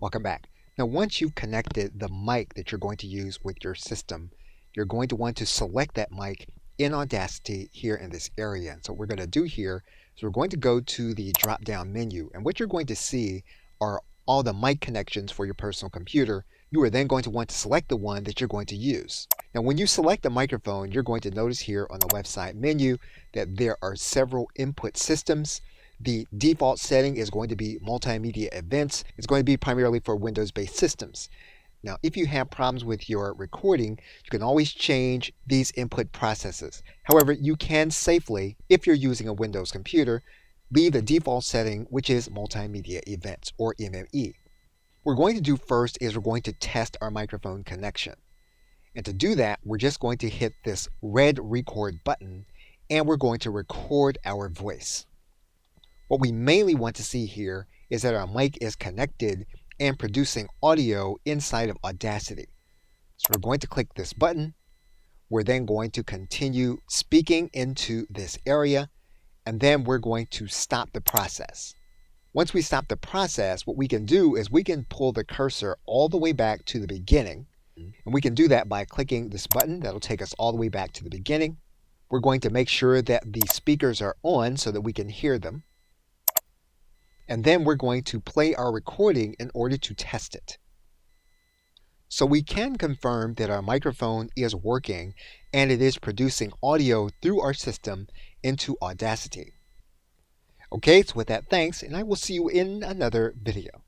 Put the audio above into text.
Welcome back. Now, once you've connected the mic that you're going to use with your system, you're going to want to select that mic in Audacity here in this area. And so what we're going to do here is we're going to go to the drop-down menu, and what you're going to see are all the mic connections for your personal computer. You are then going to want to select the one that you're going to use. Now, when you select the microphone, you're going to notice here on the left side menu that there are several input systems. The default setting is going to be multimedia events. It's going to be primarily for Windows-based systems. Now, if you have problems with your recording, you can always change these input processes. However, you can safely, if you're using a Windows computer, leave the default setting, which is multimedia events, or MME. What we're going to do first is we're going to test our microphone connection. And to do that, we're just going to hit this red record button, and we're going to record our voice. What we mainly want to see here is that our mic is connected and producing audio inside of Audacity. So we're going to click this button. We're then going to continue speaking into this area, and then we're going to stop the process. Once we stop the process, what we can do is we can pull the cursor all the way back to the beginning, and we can do that by clicking this button. That'll take us all the way back to the beginning. We're going to make sure that the speakers are on so that we can hear them. And then we're going to play our recording in order to test it. So we can confirm that our microphone is working and it is producing audio through our system into Audacity. Okay, so with that, thanks, and I will see you in another video.